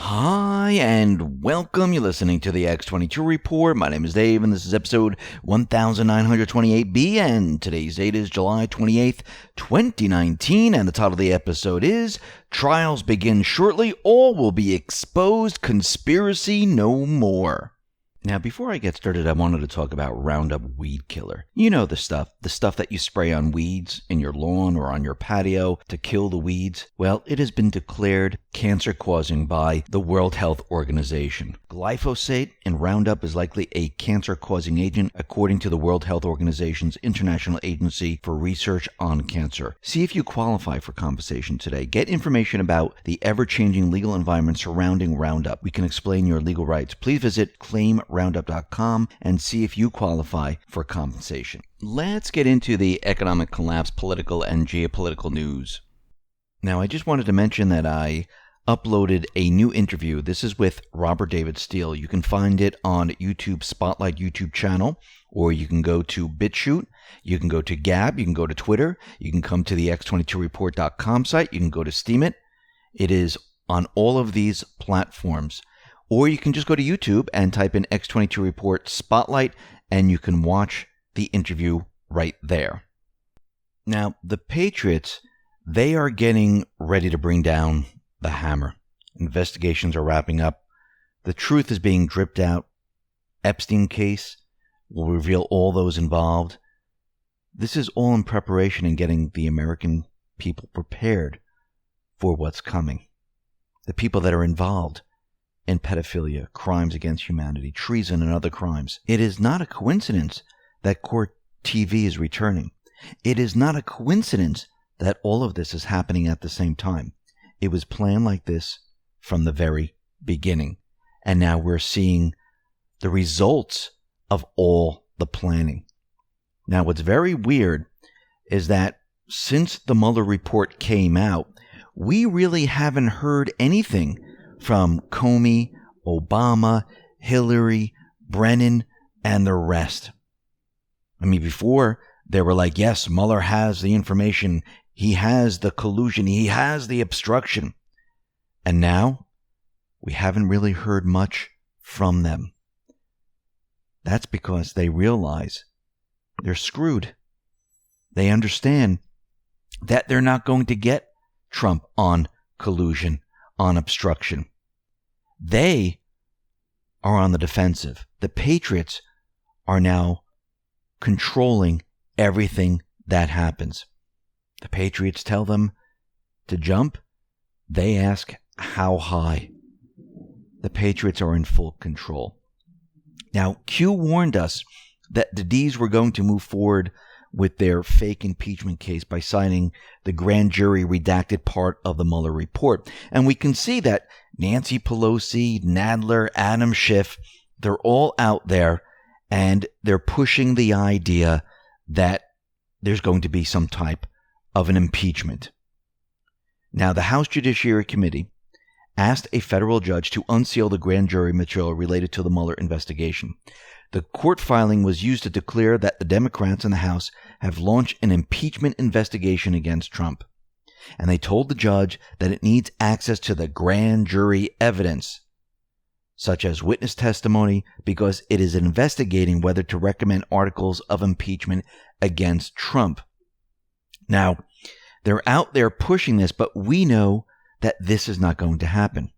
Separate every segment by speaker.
Speaker 1: Hi, and welcome. You're listening to the X22 Report. My name is Dave, and this is episode 1928B, and today's date is July 28th, 2019, and the title of the episode is Trials Begin Shortly, All Will Be Exposed, Conspiracy No More. Now, before I get started, I wanted to talk about Roundup Weed Killer. You know the stuff that you spray on weeds in your lawn or on your patio to kill the weeds. Well, it has been declared cancer-causing by the World Health Organization. Glyphosate in Roundup is likely a cancer-causing agent, according to the World Health Organization's International Agency for Research on Cancer. See if you qualify for compensation today. Get information about the ever-changing legal environment surrounding Roundup. We can explain your legal rights. Please visit claimroundup.com and see if you qualify for compensation. Let's get into the economic collapse, political and geopolitical news. Now, I just wanted to mention that I uploaded a new interview. This is with Robert David Steele. You can find it on YouTube Spotlight YouTube channel, or you can go to BitChute, you can go to Gab, you can go to Twitter, you can come to the X22Report.com site, you can go to Steemit. It is on all of these platforms. Or you can just go to YouTube and type in X22 Report Spotlight, and you can watch the interview right there. Now, the Patriots, they are getting ready to bring down the hammer. Investigations are wrapping up. The truth is being dripped out. Epstein case will reveal all those involved. This is all in preparation and getting the American people prepared for what's coming. The people that are involved in pedophilia, crimes against humanity, treason, and other crimes. It is not a coincidence that Court TV is returning. It is not a coincidence that all of this is happening at the same time. It was planned like this from the very beginning. And now we're seeing the results of all the planning. Now, what's very weird is that since the Mueller report came out, we really haven't heard anything from Comey, Obama, Hillary, Brennan, and the rest. I mean, before they were like, yes, Mueller has the information, he has the collusion, he has the obstruction. And now we haven't really heard much from them. That's because they realize they're screwed. They understand that they're not going to get Trump on collusion, on obstruction. They are on the defensive. The Patriots are now controlling everything that happens. The Patriots tell them to jump. They ask how high. The Patriots are in full control. Now, Q warned us that the D's were going to move forward with their fake impeachment case by signing the grand jury redacted part of the Mueller report. And we can see that Nancy Pelosi, Nadler, Adam Schiff, they're all out there and they're pushing the idea that there's going to be some type of an impeachment. Now, the House Judiciary Committee asked a federal judge to unseal the grand jury material related to the Mueller investigation. The court filing was used to declare that the Democrats in the House have launched an impeachment investigation against Trump. And they told the judge that it needs access to the grand jury evidence, such as witness testimony, because it is investigating whether to recommend articles of impeachment against Trump. Now, they're out there pushing this, but we know that this is not going to happen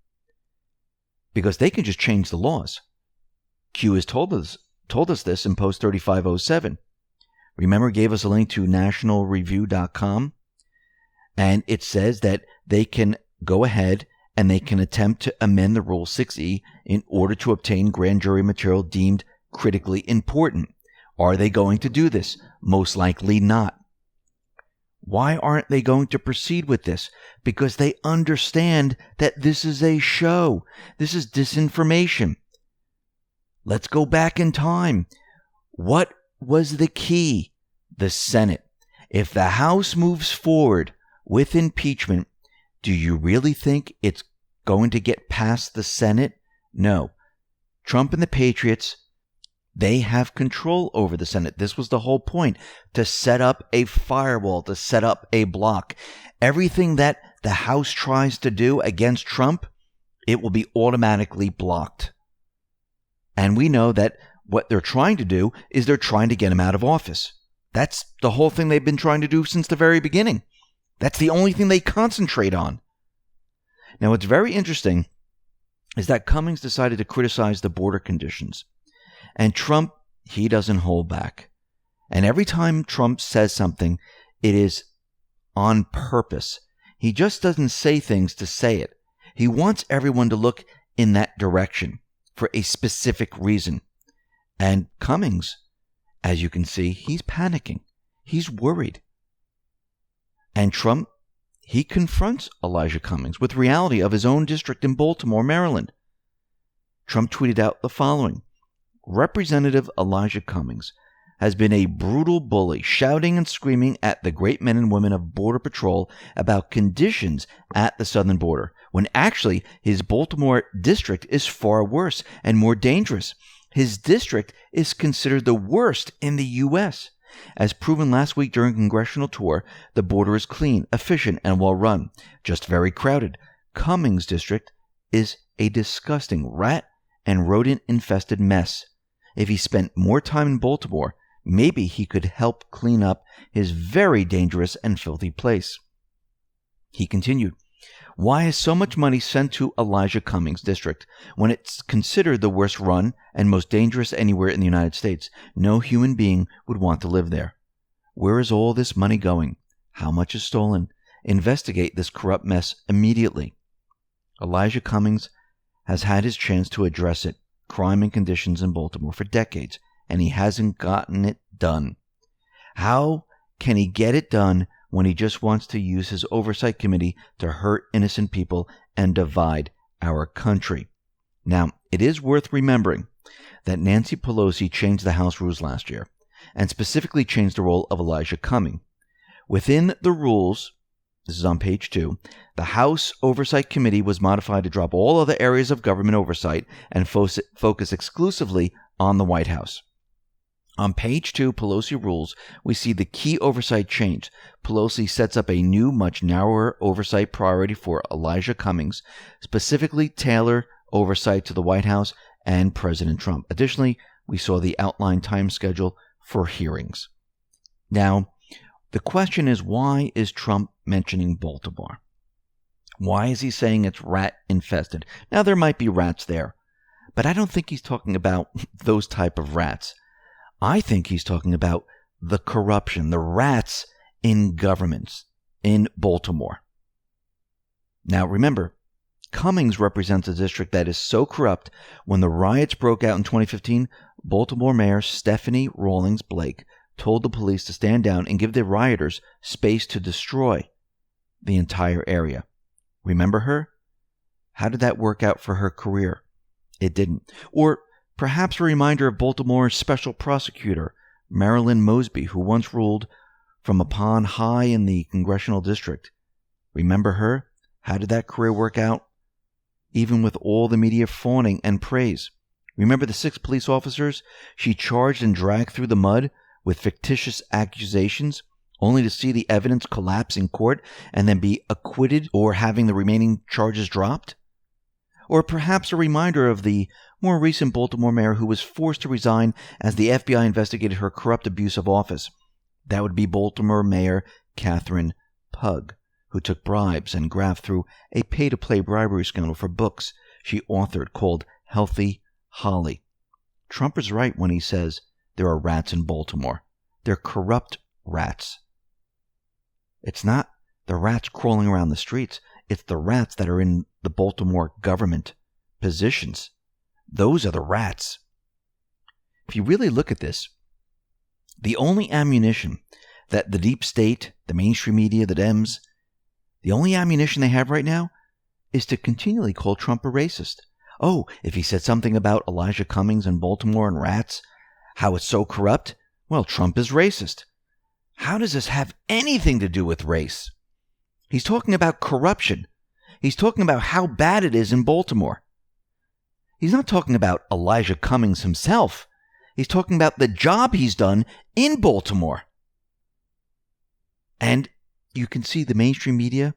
Speaker 1: because they can just change the laws. Q has told us this in Post 3507. Remember, gave us a link to nationalreview.com, and it says that they can go ahead and they can attempt to amend the Rule 6E in order to obtain grand jury material deemed critically important. Are they going to do this? Most likely not. Why aren't they going to proceed with this? Because they understand that this is a show. This is disinformation. Let's go back in time. What was the key? The Senate. If the House moves forward with impeachment, do you really think it's going to get past the Senate? No. Trump and the Patriots, they have control over the Senate. This was the whole point, to set up a firewall, to set up a block. Everything that the House tries to do against Trump it will be automatically blocked. And we know that what they're trying to do is they're trying to get him out of office. That's the whole thing they've been trying to do since the very beginning. That's the only thing they concentrate on. Now, what's very interesting is that Cummings decided to criticize the border conditions. And Trump, he doesn't hold back. And every time Trump says something, it is on purpose. He just doesn't say things to say it. He wants everyone to look in that direction for a specific reason. And Cummings, as you can see, he's panicking. He's worried. And Trump, he confronts Elijah Cummings with reality of his own district in Baltimore, Maryland. Trump tweeted out the following: Representative Elijah Cummings has been a brutal bully, shouting and screaming at the great men and women of Border Patrol about conditions at the southern border, when actually his Baltimore district is far worse and more dangerous. His district is considered the worst in the U.S. As proven last week during a congressional tour, the border is clean, efficient, and well-run, just very crowded. Cummings' district is a disgusting rat and rodent-infested mess. If he spent more time in Baltimore, maybe he could help clean up his very dangerous and filthy place. He continued, why is so much money sent to Elijah Cummings' district when it's considered the worst run and most dangerous anywhere in the United States? No human being would want to live there. Where is all this money going? How much is stolen? Investigate this corrupt mess immediately. Elijah Cummings has had his chance to address it, crime and conditions in Baltimore, for decades, and he hasn't gotten it done. How can he get it done when he just wants to use his oversight committee to hurt innocent people and divide our country? Now, it is worth remembering that Nancy Pelosi changed the House rules last year, and specifically changed the role of Elijah Cummings. Within the rules, this is on page 2, the House Oversight Committee was modified to drop all other areas of government oversight and focus exclusively on the White House. On page 2, Pelosi rules, we see the key oversight change. Pelosi sets up a new, much narrower oversight priority for Elijah Cummings, specifically tailor oversight to the White House and President Trump. Additionally, we saw the outlined time schedule for hearings. Now, the question is, why is Trump mentioning Baltimore? Why is he saying it's rat-infested? Now, there might be rats there, but I don't think he's talking about those type of rats. I think he's talking about the corruption, the rats in governments in Baltimore. Now, remember, Cummings represents a district that is so corrupt. When the riots broke out in 2015, Baltimore Mayor Stephanie Rawlings Blake told the police to stand down and give the rioters space to destroy the entire area. Remember her? How did that work out for her career? It didn't. Or perhaps a reminder of Baltimore's special prosecutor, Marilyn Mosby, who once ruled from a pond high in the congressional district. Remember her? How did that career work out? Even with all the media fawning and praise. Remember the 6 police officers she charged and dragged through the mud with fictitious accusations, only to see the evidence collapse in court and then be acquitted or having the remaining charges dropped? Or perhaps a reminder of the more recent Baltimore mayor who was forced to resign as the FBI investigated her corrupt abuse of office. That would be Baltimore Mayor Catherine Pugh, who took bribes and grafted through a pay-to-play bribery scandal for books she authored called Healthy Holly. Trump is right when he says there are rats in Baltimore. They're corrupt rats. It's not the rats crawling around the streets. It's the rats that are in the Baltimore government positions. Those are the rats. If you really look at this, the only ammunition that the deep state, the mainstream media, the Dems, the only ammunition they have right now is to continually call Trump a racist. Oh, if he said something about Elijah Cummings and Baltimore and rats, how it's so corrupt, well, Trump is racist. How does this have anything to do with race? He's talking about corruption. He's talking about how bad it is in Baltimore. He's not talking about Elijah Cummings himself. He's talking about the job he's done in Baltimore. And you can see the mainstream media,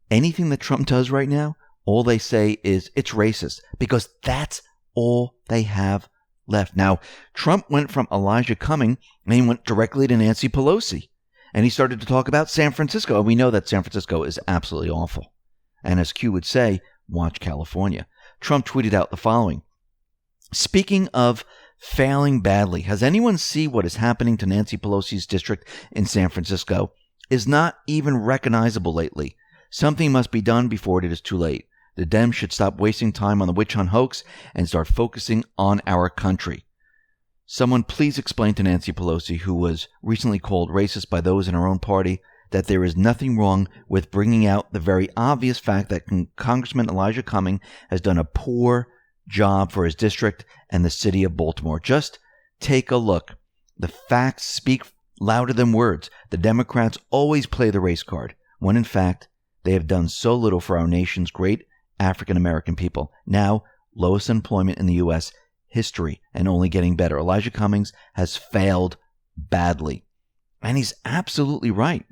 Speaker 1: anything that Trump does right now, all they say is it's racist, because that's all they have left. Now, Trump went from Elijah Cummings and he went directly to Nancy Pelosi. And he started to talk about San Francisco. And we know that San Francisco is absolutely awful. And as Q would say, watch California. Trump tweeted out the following. Speaking of failing badly, has anyone seen what is happening to Nancy Pelosi's district in San Francisco? Is not even recognizable lately. Something must be done before it is too late. The Dems should stop wasting time on the witch hunt hoax and start focusing on our country. Someone please explain to Nancy Pelosi, who was recently called racist by those in her own party, that there is nothing wrong with bringing out the very obvious fact that Congressman Elijah Cummings has done a poor job for his district and the city of Baltimore. Just take a look. The facts speak louder than words. The Democrats always play the race card, when in fact they have done so little for our nation's great African-American people. Now, lowest employment in the U.S. history and only getting better. Elijah Cummings has failed badly. And he's absolutely right.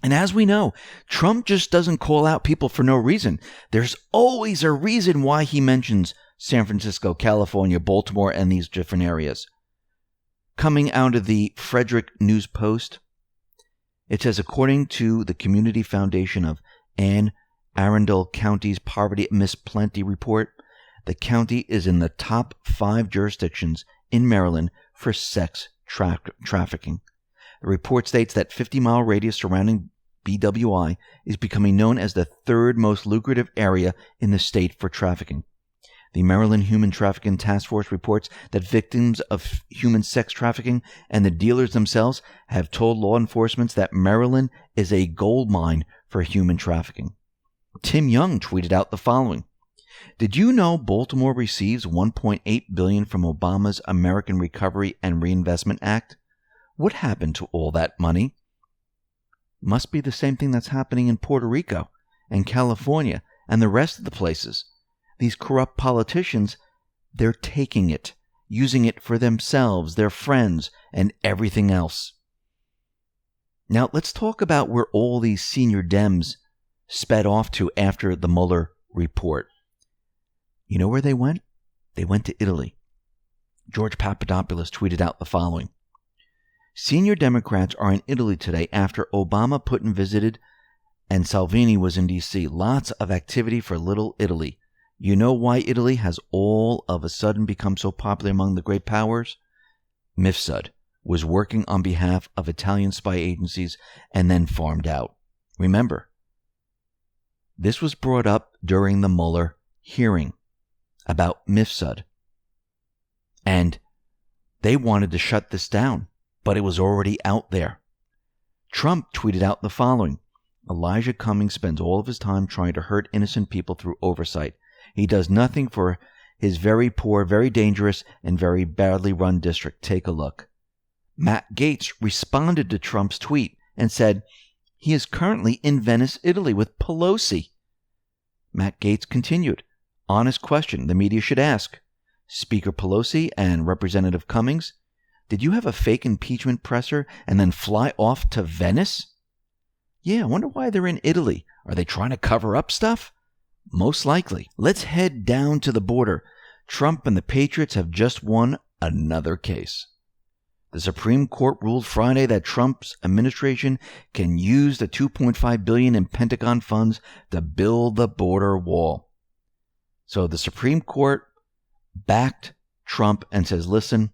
Speaker 1: And as we know, Trump just doesn't call out people for no reason. There's always a reason why he mentions San Francisco, California, Baltimore, and these different areas. Coming out of the Frederick News Post, it says, according to the Community Foundation of Anne Arundel County's Poverty Miss Plenty report, the county is in the top 5 jurisdictions in Maryland for sex trafficking. The report states that 50-mile radius surrounding BWI is becoming known as the 3rd most lucrative area in the state for trafficking. The Maryland Human Trafficking Task Force reports that victims of human sex trafficking and the dealers themselves have told law enforcement that Maryland is a gold mine for human trafficking. Tim Young tweeted out the following. Did you know Baltimore receives $1.8 billion from Obama's American Recovery and Reinvestment Act? What happened to all that money? Must be the same thing that's happening in Puerto Rico and California and the rest of the places. These corrupt politicians, they're taking it, using it for themselves, their friends, and everything else. Now, let's talk about where all these senior Dems sped off to after the Mueller report. You know where they went? They went to Italy. George Papadopoulos tweeted out the following. Senior Democrats are in Italy today after Obama Putin visited and Salvini was in D.C. Lots of activity for little Italy. You know why Italy has all of a sudden become so popular among the great powers? Mifsud was working on behalf of Italian spy agencies and then farmed out. Remember, this was brought up during the Mueller hearing about Mifsud. And they wanted to shut this down, but it was already out there. Trump tweeted out the following. Elijah Cummings spends all of his time trying to hurt innocent people through oversight. He does nothing for his very poor, very dangerous, and very badly run district. Take a look. Matt Gaetz responded to Trump's tweet and said he is currently in Venice, Italy with Pelosi. Matt Gaetz continued, honest question the media should ask. Speaker Pelosi and Representative Cummings, did you have a fake impeachment presser and then fly off to Venice? Yeah, I wonder why they're in Italy. Are they trying to cover up stuff? Most likely. Let's head down to the border. Trump and the Patriots have just won another case. The Supreme Court ruled Friday that Trump's administration can use the $2.5 billion in Pentagon funds to build the border wall. So the Supreme Court backed Trump and says, listen,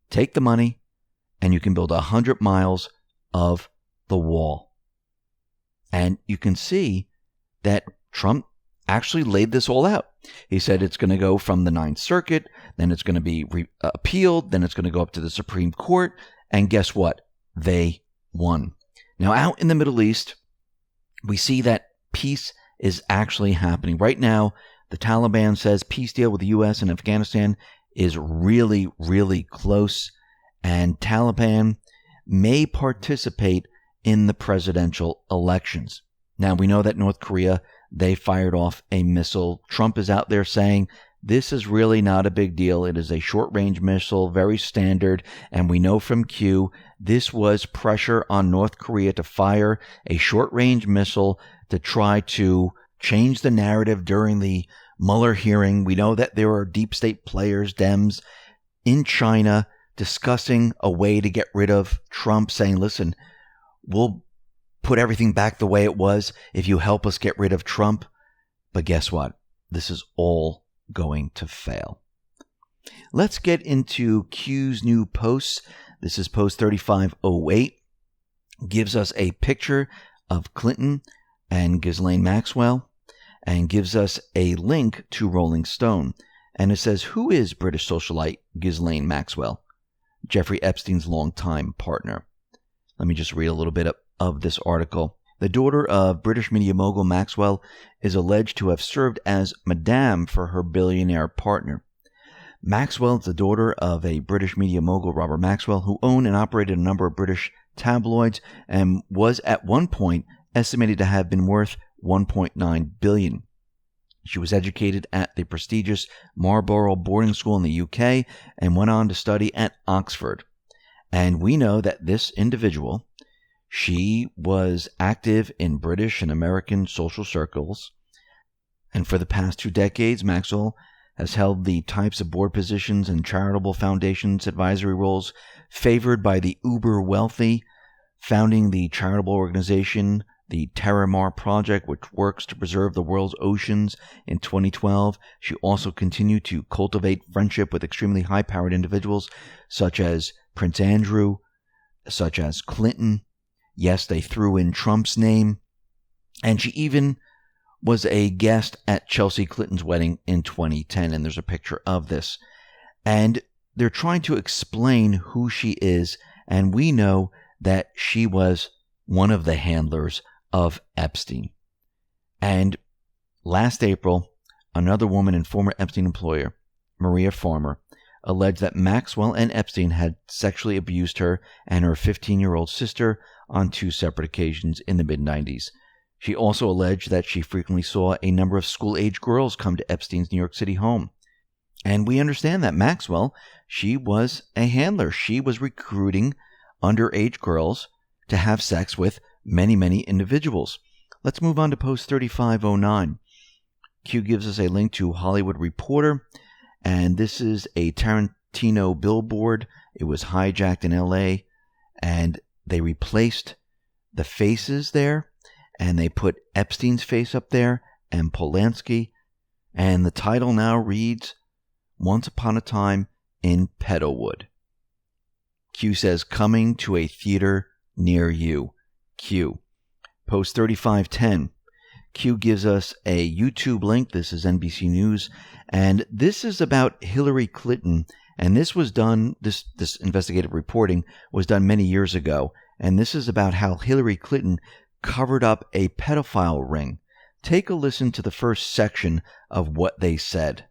Speaker 1: take the money and you can build 100 miles of the wall. And you can see that Trump actually laid this all out. He said it's going to go from the Ninth Circuit, then it's going to be appealed, then it's going to go up to the Supreme Court, and guess what? They won. Now, out in the Middle East, we see that peace is actually happening. Right now, the Taliban says peace deal with the U.S. and Afghanistan is really, really close, and Taliban may participate in the presidential elections. Now, we know that North Korea, they fired off a missile. Trump is out there saying this is really not a big deal. It is a short-range missile, very standard. And we know from Q, this was pressure on North Korea to fire a short-range missile to try to changed the narrative during the Mueller hearing. We know that there are deep state players, Dems, in China discussing a way to get rid of Trump, saying, listen, we'll put everything back the way it was if you help us get rid of Trump. But guess what? This is all going to fail. Let's get into Q's new posts. This is post 3508. Gives us a picture of Clinton and Ghislaine Maxwell and gives us a link to Rolling Stone. And it says, who is British socialite Ghislaine Maxwell? Jeffrey Epstein's longtime partner. Let me just read a little bit of this article. The daughter of British media mogul Maxwell is alleged to have served as madame for her billionaire partner. Maxwell is the daughter of a British media mogul, Robert Maxwell, who owned and operated a number of British tabloids and was at one point estimated to have been worth $1.9 billion. She was educated at the prestigious Marlborough boarding school in the UK and went on to study at Oxford. And we know that this individual, she was active in British and American social circles. And for the past 2 decades, Maxwell has held the types of board positions and charitable foundations advisory roles favored by the uber wealthy, founding the charitable organization the Terramar Project, which works to preserve the world's oceans. In 2012, she also continued to cultivate friendship with extremely high-powered individuals such as Prince Andrew, such as Clinton. Yes, they threw in Trump's name. And she even was a guest at Chelsea Clinton's wedding in 2010, and there's a picture of this. And they're trying to explain who she is, and we know that she was one of the handlers of Epstein. And last April, another woman and former Epstein employer, Maria Farmer, alleged that Maxwell and Epstein had sexually abused her and her 15-year-old sister on 2 separate occasions in the mid-90s. She also alleged that she frequently saw a number of school-age girls come to Epstein's New York City home. And we understand that Maxwell, she was a handler. She was recruiting underage girls to have sex with many, many individuals. Let's move on to post 3509. Q gives us a link to Hollywood Reporter, and this is a Tarantino billboard. It was hijacked in LA, and they replaced the faces there, and they put Epstein's face up there and Polanski, and the title now reads, Once Upon a Time in Pedowood. Q says, coming to a theater near you. Q. Post 3510. Q gives us a YouTube link. This is NBC News. And this is about Hillary Clinton. And this was done, this investigative reporting was done many years ago. And this is about how Hillary Clinton covered up a pedophile ring. Take a listen to the first section of what they said.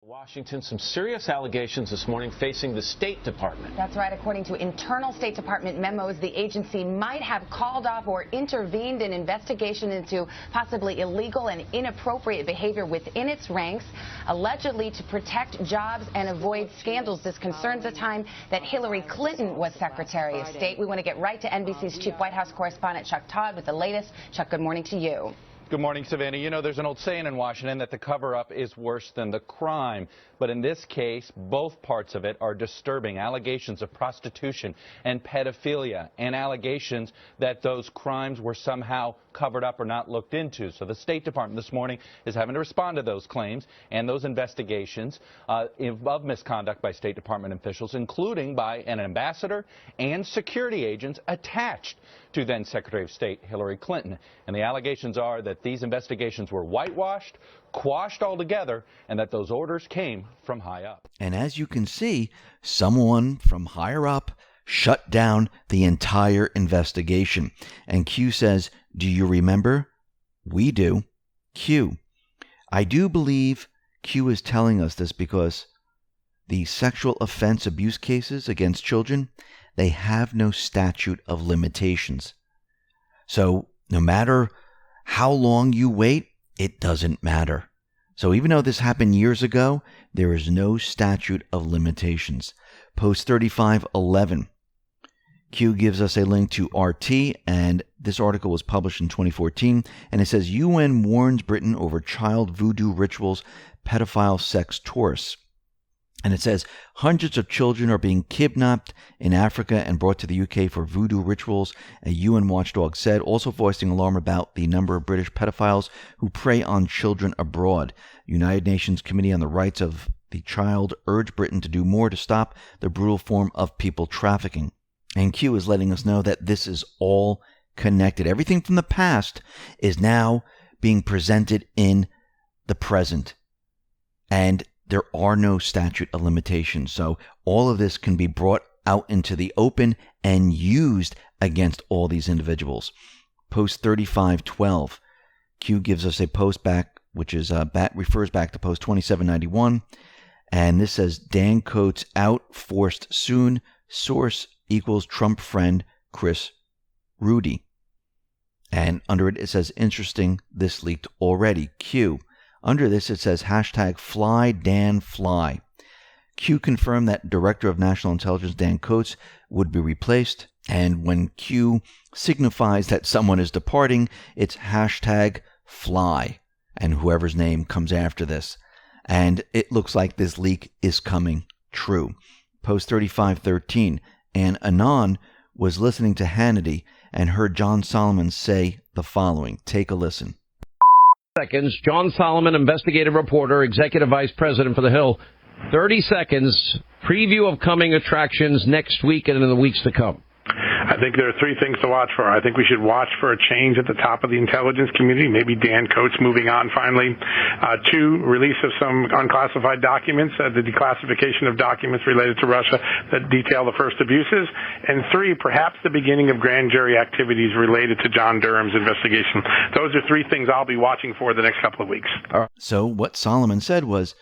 Speaker 2: Washington, some serious allegations this morning facing the State Department.
Speaker 3: That's right. According to internal State Department memos, the agency might have called off or intervened in investigation into possibly illegal and inappropriate behavior within its ranks, allegedly to protect jobs and avoid scandals. This concerns the time that Hillary Clinton was Secretary of State. We want to get right to NBC's Chief White House correspondent Chuck Todd with the latest. Chuck, good morning to you.
Speaker 4: Good morning, Savannah. You know, there's an old saying in Washington that the cover-up is worse than the crime. But in this case, both parts of it are disturbing. Allegations of prostitution and pedophilia, and allegations that those crimes were somehow covered up or not looked into. So the State Department this morning is having to respond to those claims and those investigations of misconduct by State Department officials, including by an ambassador and security agents attached to then Secretary of State Hillary Clinton. And the allegations are that these investigations were whitewashed, quashed altogether, and that those orders came from high up.
Speaker 1: And as you can see, someone from higher up shut down the entire investigation. And Q says, do you remember? We do. Q. I do believe Q is telling us this because the sexual offense abuse cases against children, they have no statute of limitations. So no matter how long you wait, it doesn't matter. So even though this happened years ago, there is no statute of limitations. Post 3511. Q gives us a link to RT, and this article was published in 2014, and it says UN warns Britain over child voodoo rituals, pedophile sex tourists. And it says hundreds of children are being kidnapped in Africa and brought to the UK for voodoo rituals, a UN watchdog said, also voicing alarm about the number of British pedophiles who prey on children abroad. United Nations Committee on the Rights of the Child urged Britain to do more to stop the brutal form of people trafficking. And Q is letting us know that this is all connected. Everything from the past is now being presented in the present. And there are no statute of limitations. So all of this can be brought out into the open and used against all these individuals. Post 3512. Q gives us a post back, which is refers back to post 2791. And this says, Dan Coates out, forced soon. Source equals Trump friend Chris Rudy. And under it, it says, interesting, this leaked already. Q. Under this, it says, hashtag fly Dan fly. Q confirmed that Director of National Intelligence Dan Coates would be replaced. And when Q signifies that someone is departing, it's hashtag fly. And whoever's name comes after this. And it looks like this leak is coming true. Post 3513. And Anon was listening to Hannity and heard John Solomon say the following. Take a listen.
Speaker 5: Seconds. John Solomon, investigative reporter, executive vice president for The Hill. 30 seconds. Preview of coming attractions next week and in the weeks to come.
Speaker 6: I think there are three things to watch for. I think we should watch for a change at the top of the intelligence community, maybe Dan Coates moving on finally. Two, release of some unclassified documents, the declassification of documents related to Russia that detail the first abuses. And three, perhaps the beginning of grand jury activities related to John Durham's investigation. Those are three things I'll be watching for the next couple of weeks.
Speaker 1: So what Solomon said was,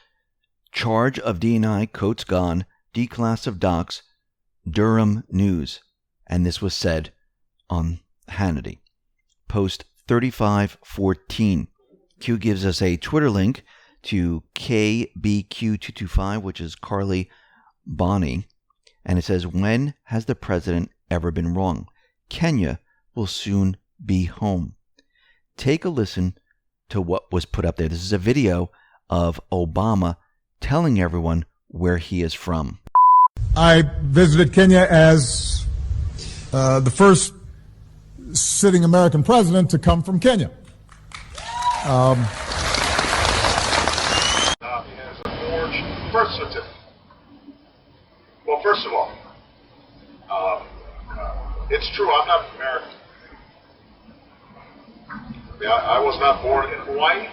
Speaker 1: charge of DNI, Coates gone, declass of docs, Durham news. And this was said on Hannity. Post 3514. Q gives us a Twitter link to KBQ225, which is Carly Bonney. And it says, when has the president ever been wrong? Kenya will soon be home. Take a listen to what was put up there. This is a video of Obama telling everyone where he is from.
Speaker 7: I visited Kenya as the first sitting American president to come from Kenya.
Speaker 8: He has a forged birth certificate. Well, first of all, it's true, I'm not American. I mean, I was not born in Hawaii.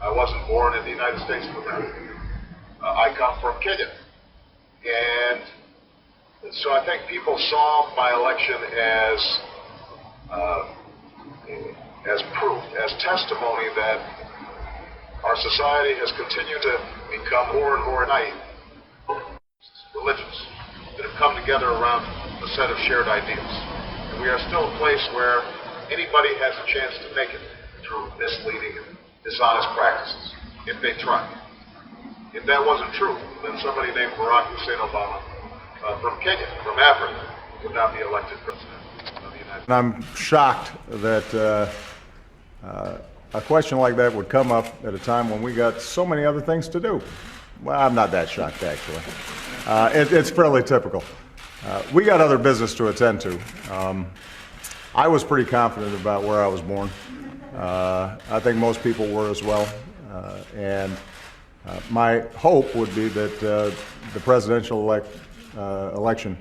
Speaker 8: I wasn't born in the United States of America. I come from Kenya. And so I think people saw my election as proof, as testimony that our society has continued to become more and more naive, religions that have come together around a set of shared ideals. And we are still a place where anybody has a chance to make it through misleading and dishonest practices, if they try. If that wasn't true, then somebody named Barack Hussein Obama from Kenya, from Africa, would not be elected president of the United States.
Speaker 9: I'm shocked that a question like that would come up at a time when we got so many other things to do. Well, I'm not that shocked, actually. It's fairly typical. We got other business to attend to. I was pretty confident about where I was born. I think most people were as well. And my hope would be that the presidential election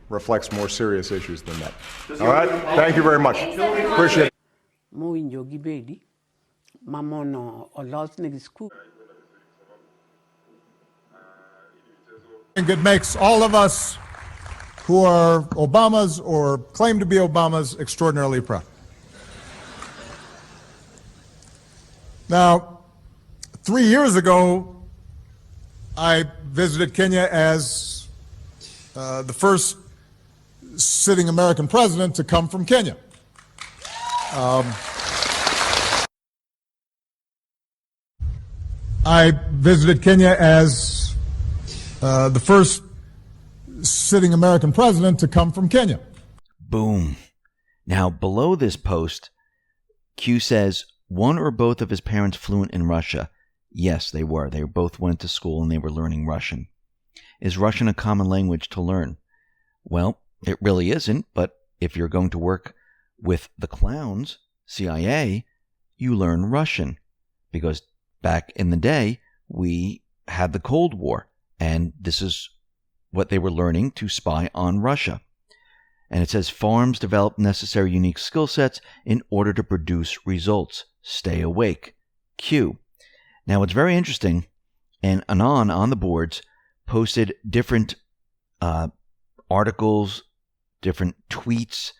Speaker 9: reflects more serious issues than that. All right? Thank you very much. Appreciate it.
Speaker 7: I think it makes all of us who are Obamas or claim to be Obamas extraordinarily proud. Now, 3 years ago, I visited Kenya as the first sitting American president to come from Kenya. I visited Kenya as the first sitting American president to come from Kenya.
Speaker 1: Boom. Now, below this post, Q says, one or both of his parents fluent in Russia. Yes, they were. They both went to school and they were learning Russian. Is Russian a common language to learn? Well, it really isn't, but if you're going to work with the clowns, CIA, you learn Russian. Because back in the day, we had the Cold War, and this is what they were learning to spy on Russia. And it says, farms develop necessary unique skill sets in order to produce results. Stay awake. Q. Now, it's very interesting, and Anon on the boards posted different articles, different tweets,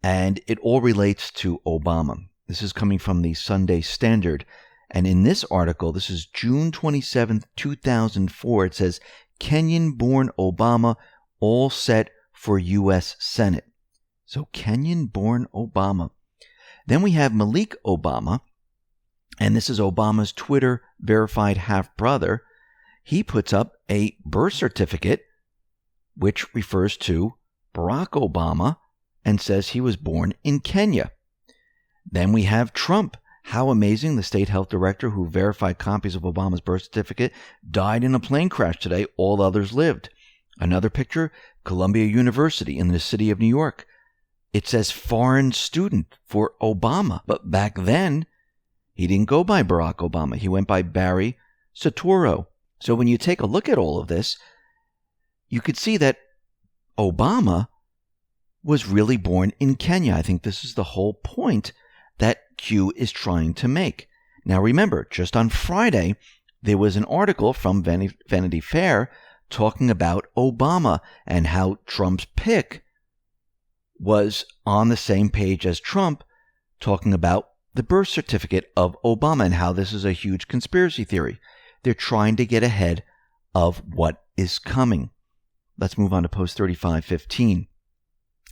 Speaker 1: and it all relates to Obama. This is coming from the Sunday Standard. And in this article, this is June 27th, 2004, it says, Kenyan-born Obama all set for U.S. Senate. So Kenyan-born Obama. Then we have Malik Obama, and this is Obama's Twitter verified half-brother. He puts up a birth certificate, which refers to Barack Obama, and says he was born in Kenya. Then we have Trump. How amazing, the state health director who verified copies of Obama's birth certificate died in a plane crash today. All others lived. Another picture, Columbia University in the city of New York. It says foreign student for Obama. But back then, he didn't go by Barack Obama. He went by Barry Soetoro. So when you take a look at all of this, you could see that Obama was really born in Kenya. I think this is the whole point that Q is trying to make. Now remember, just on Friday, there was an article from Vanity Fair talking about Obama and how Trump's pick was on the same page as Trump, talking about the birth certificate of Obama and how this is a huge conspiracy theory. They're trying to get ahead of what is coming. Let's move on to post 3515.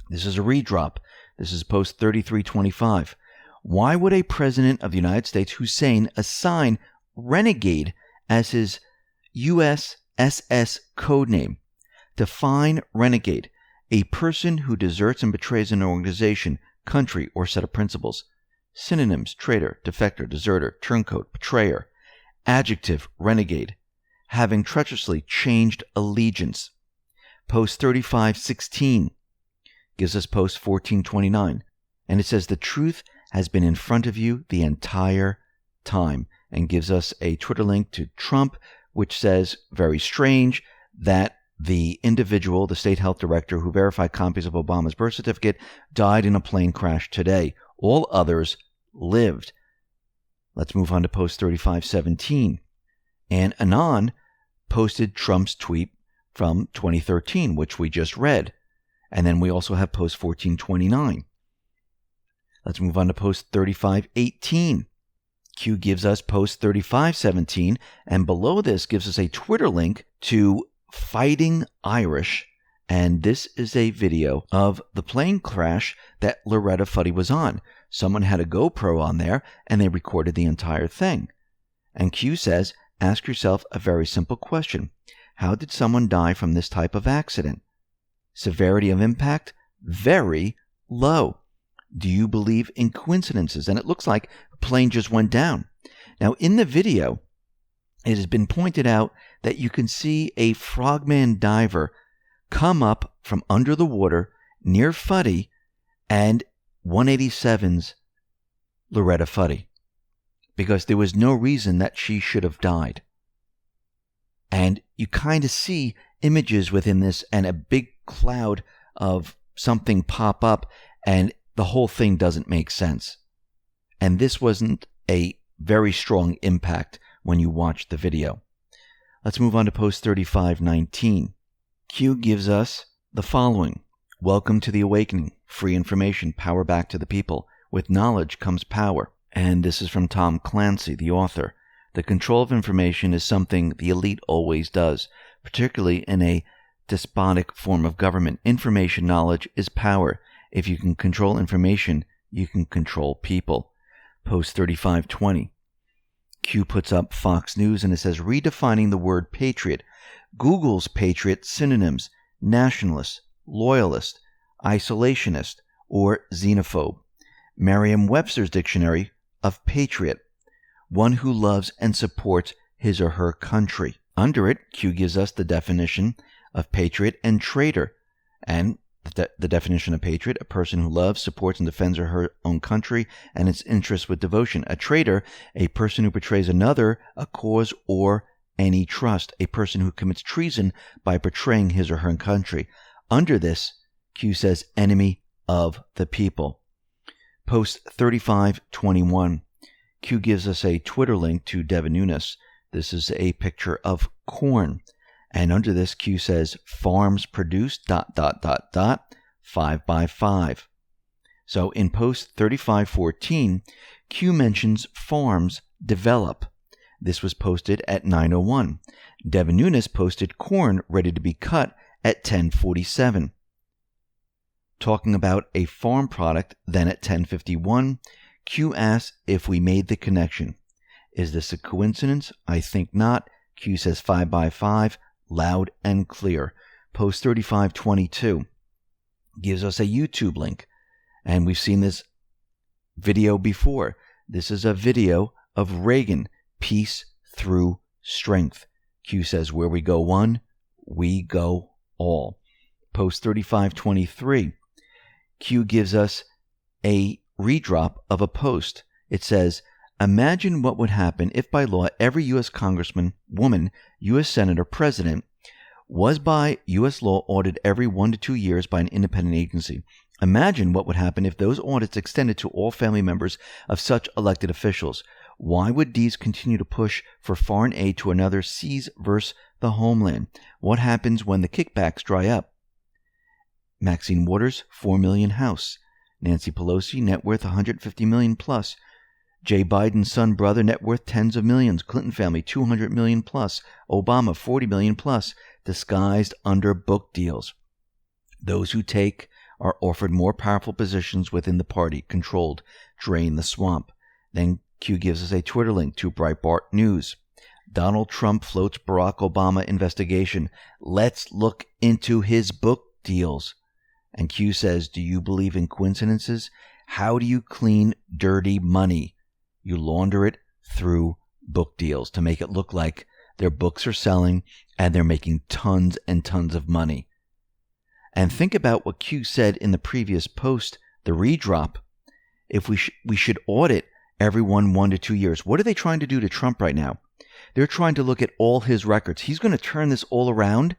Speaker 1: This is a redrop. This is post 3325. Why would a president of the United States, Hussein, assign renegade as his USSS code name? Define renegade. A person who deserts and betrays an organization, country, or set of principles. Synonyms: traitor, defector, deserter, turncoat, betrayer. Adjective: renegade. Having treacherously changed allegiance. Post 3516 gives us post 1429. And it says, the truth has been in front of you the entire time, and gives us a Twitter link to Trump, which says, very strange, that the individual, the state health director who verified copies of Obama's birth certificate, died in a plane crash today. All others lived. Let's move on to post 3517. And Anon posted Trump's tweet from 2013, which we just read. And then we also have post 1429. Let's move on to post 3518. Q gives us post 3517, and below this gives us a Twitter link to Fighting Irish, and this is a video of the plane crash that Loretta Fuddy was on. Someone had a GoPro on there, and they recorded the entire thing. And Q says, ask yourself a very simple question. How did someone die from this type of accident? Severity of impact? Very low. Do you believe in coincidences? And it looks like a plane just went down. Now, in the video, it has been pointed out that you can see a frogman diver come up from under the water near Fuddy and 187's Loretta Fuddy, because there was no reason that she should have died. And you kind of see images within this and a big cloud of something pop up, and the whole thing doesn't make sense. And this wasn't a very strong impact when you watch the video. Let's move on to post 3519. Q gives us the following. Welcome to the awakening. Free information, power back to the people. With knowledge comes power. And this is from Tom Clancy, the author. The control of information is something the elite always does, particularly in a despotic form of government. Information knowledge is power. If you can control information, you can control people. Post 3520. Q puts up Fox News, and it says, redefining the word patriot. Google's patriot synonyms: nationalist, loyalist, isolationist, or xenophobe. Merriam-Webster's dictionary of patriot, one who loves and supports his or her country. Under it, Q gives us the definition of patriot and traitor. And the definition of patriot, a person who loves, supports, and defends her own country and its interests with devotion. A traitor, a person who betrays another, a cause, or any trust. A person who commits treason by betraying his or her country. Under this, Q says enemy of the people. Post 3521. Q gives us a Twitter link to Devin Nunes. This is a picture of corn. And under this, Q says, farms produce ... 5 by 5. So in post 3514, Q mentions farms develop. This was posted at 9:01. Devin Nunes posted corn ready to be cut at 10:47. Talking about a farm product, then at 10:51, Q asks if we made the connection. Is this a coincidence? I think not. Q says 5 by 5. Loud and clear. Post 3522 gives us a YouTube link, and we've seen this video before. This is a video of Reagan, peace through strength. Q says, where we go one, we go all. Post 3523, Q gives us a redrop of a post. It says, imagine what would happen if by law every U.S. congressman, woman, U.S. senator, president was by U.S. law audited every 1 to 2 years by an independent agency. Imagine what would happen if those audits extended to all family members of such elected officials. Why would these continue to push for foreign aid to another seas versus the homeland? What happens when the kickbacks dry up? Maxine Waters, 4 million house. Nancy Pelosi, net worth 150 million plus. Jay Biden's son, brother, net worth tens of millions. Clinton family, 200 million plus. Obama, 40 million plus. Disguised under book deals. Those who take are offered more powerful positions within the party, controlled, drain the swamp. Then Q gives us a Twitter link to Breitbart News. Donald Trump floats Barack Obama investigation. Let's look into his book deals. And Q says, do you believe in coincidences? How do you clean dirty money? You launder it through book deals to make it look like their books are selling and they're making tons and tons of money. And think about what Q said in the previous post, the redrop. If we should audit everyone 1 to 2 years. What are they trying to do to Trump right now? They're trying to look at all his records. He's going to turn this all around,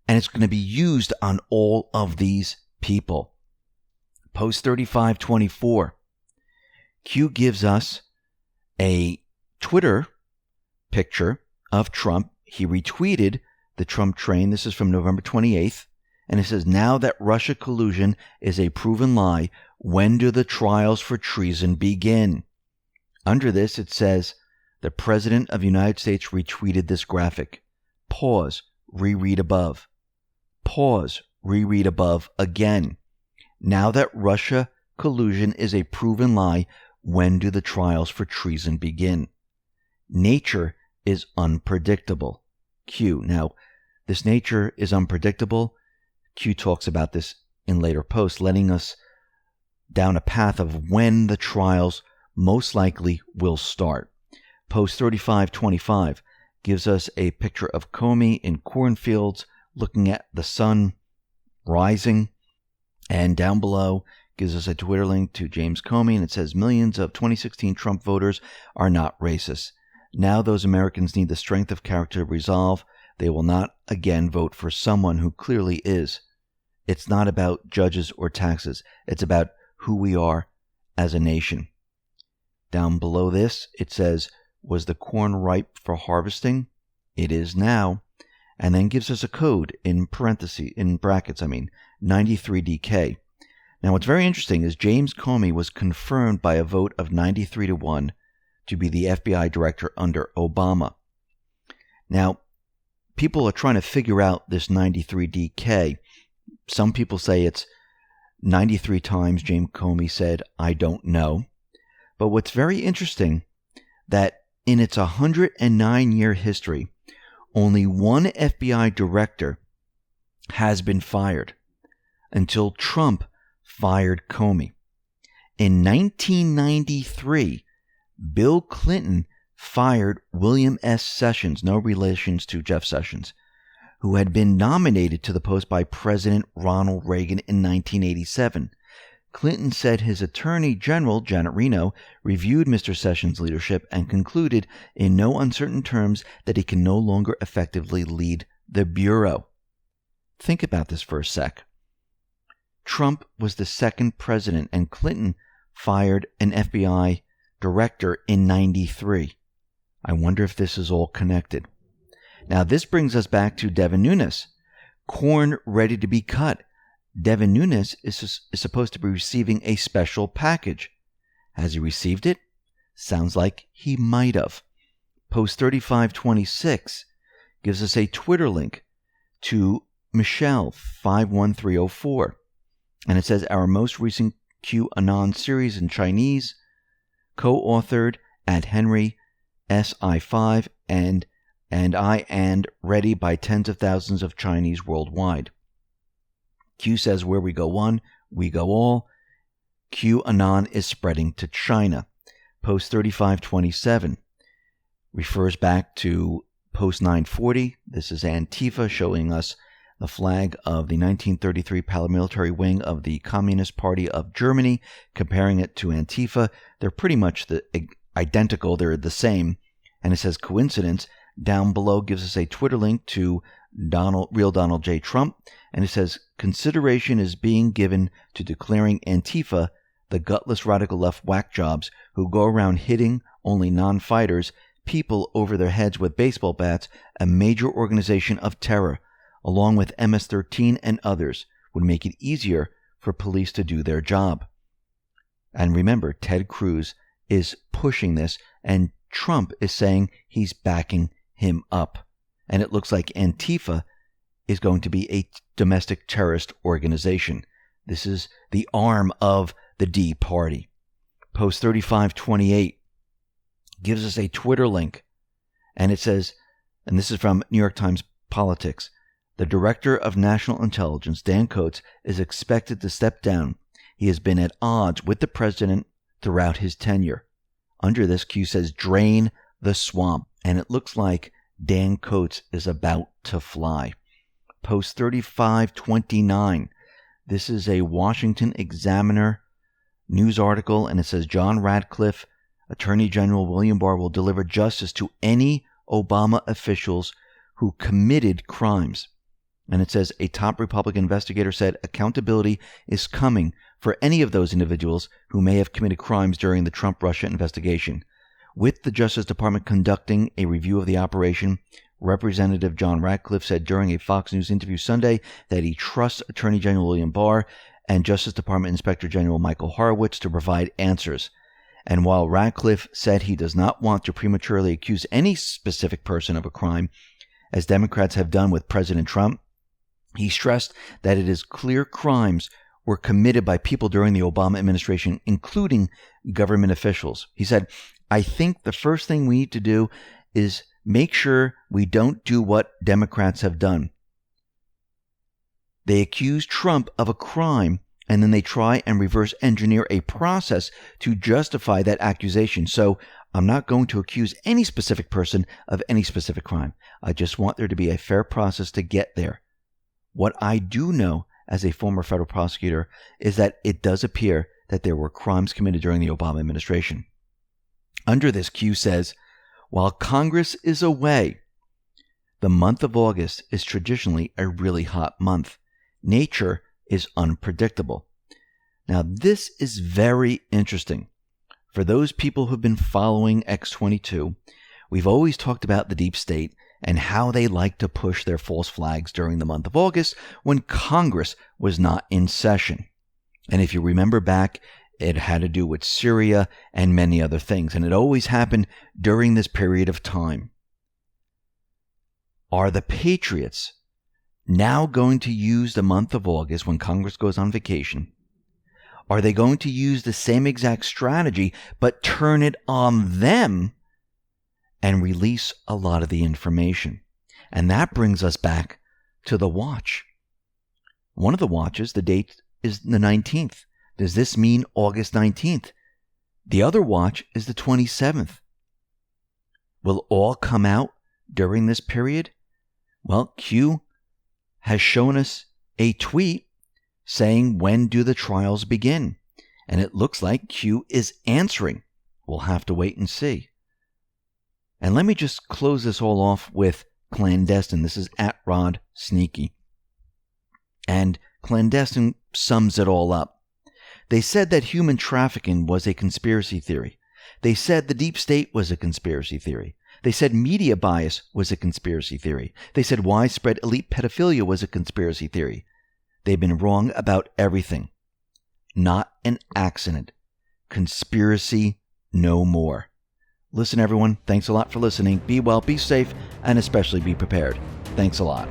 Speaker 1: and it's going to be used on all of these people. Post 3524. Q gives us a Twitter picture of Trump. He retweeted the Trump train. This is from November 28th. And it says, now that Russia collusion is a proven lie, when do the trials for treason begin? Under this, it says, the President of the United States retweeted this graphic. Pause. Reread above. Pause. Reread above again. Now that Russia collusion is a proven lie, when do the trials for treason begin? Nature is unpredictable. Q. Now, this nature is unpredictable. Q talks about this in later posts, letting us down a path of when the trials most likely will start. Post 3525 gives us a picture of Comey in cornfields looking at the sun rising. And down below gives us a Twitter link to James Comey, and it says millions of 2016 Trump voters are not racist. Now those Americans need the strength of character to resolve. They will not again vote for someone who clearly is. It's not about judges or taxes. It's about who we are as a nation. Down below this, it says, was the corn ripe for harvesting? It is now. And then gives us a code in brackets, 93DK. Now, what's very interesting is James Comey was confirmed by a vote of 93-1 to be the FBI director under Obama. Now, people are trying to figure out this 93DK. Some people say it's 93 times James Comey said, I don't know. But what's very interesting, that in its 109-year history, only one FBI director has been fired until Trump fired Comey. In 1993, Bill Clinton fired William S. Sessions, no relations to Jeff Sessions, who had been nominated to the post by President Ronald Reagan in 1987. Clinton said his Attorney General, Janet Reno, reviewed Mr. Sessions' leadership and concluded in no uncertain terms that he can no longer effectively lead the Bureau. Think about this for a sec. Trump was the second president, and Clinton fired an FBI director in 93. I wonder if this is all connected. Now, this brings us back to Devin Nunes. Corn ready to be cut. Devin Nunes is supposed to be receiving a special package. Has he received it? Sounds like he might have. Post 3526 gives us a Twitter link to Michelle 51304. And it says, our most recent QAnon series in Chinese, co-authored at Henry SI5 and ready by tens of thousands of Chinese worldwide. Q says, where we go one, we go all. QAnon is spreading to China. Post 3527 refers back to post 940. This is Antifa showing us the flag of the 1933 paramilitary wing of the Communist Party of Germany, comparing it to Antifa. They're pretty much identical. They're the same. And it says coincidence. Down below gives us a Twitter link to real Donald J. Trump. And it says consideration is being given to declaring Antifa the gutless radical left whack jobs who go around hitting only non-fighters, people over their heads with baseball bats, a major organization of terror, along with MS-13 and others, would make it easier for police to do their job. And remember, Ted Cruz is pushing this, and Trump is saying he's backing him up. And it looks like Antifa is going to be a domestic terrorist organization. This is the arm of the D Party. Post 3528 gives us a Twitter link, and it says, and this is from New York Times Politics, the Director of National Intelligence, Dan Coats, is expected to step down. He has been at odds with the president throughout his tenure. Under this, Q says, drain the swamp. And it looks like Dan Coats is about to fly. Post 3529. This is a Washington Examiner news article, and it says John Radcliffe, Attorney General William Barr will deliver justice to any Obama officials who committed crimes. And it says a top Republican investigator said accountability is coming for any of those individuals who may have committed crimes during the Trump-Russia investigation. With the Justice Department conducting a review of the operation, Representative John Radcliffe said during a Fox News interview Sunday that he trusts Attorney General William Barr and Justice Department Inspector General Michael Horowitz to provide answers. And while Radcliffe said he does not want to prematurely accuse any specific person of a crime, as Democrats have done with President Trump, he stressed that it is clear crimes were committed by people during the Obama administration, including government officials. He said, I think the first thing we need to do is make sure we don't do what Democrats have done. They accuse Trump of a crime, and then they try and reverse engineer a process to justify that accusation. So I'm not going to accuse any specific person of any specific crime. I just want there to be a fair process to get there. What I do know as a former federal prosecutor is that it does appear that there were crimes committed during the Obama administration. Under this, Q says, while Congress is away, the month of August is traditionally a really hot month. Nature is unpredictable. Now, this is very interesting. For those people who've been following X22, we've always talked about the deep state and how they like to push their false flags during the month of August when Congress was not in session. And if you remember back, it had to do with Syria and many other things, and it always happened during this period of time. Are the Patriots now going to use the month of August when Congress goes on vacation? Are they going to use the same exact strategy but turn it on them and release a lot of the information? And that brings us back to the watch. One of the watches, the date is the 19th. Does this mean August 19th? The other watch is the 27th. Will all come out during this period? Well, Q has shown us a tweet saying, when do the trials begin? And it looks like Q is answering. We'll have to wait and see. And let me just close this all off with clandestine. This is at Rod Sneaky. And clandestine sums it all up. They said that human trafficking was a conspiracy theory. They said the deep state was a conspiracy theory. They said media bias was a conspiracy theory. They said widespread elite pedophilia was a conspiracy theory. They've been wrong about everything. Not an accident. Conspiracy no more. Listen, everyone, thanks a lot for listening. Be well, be safe, and especially be prepared. Thanks a lot.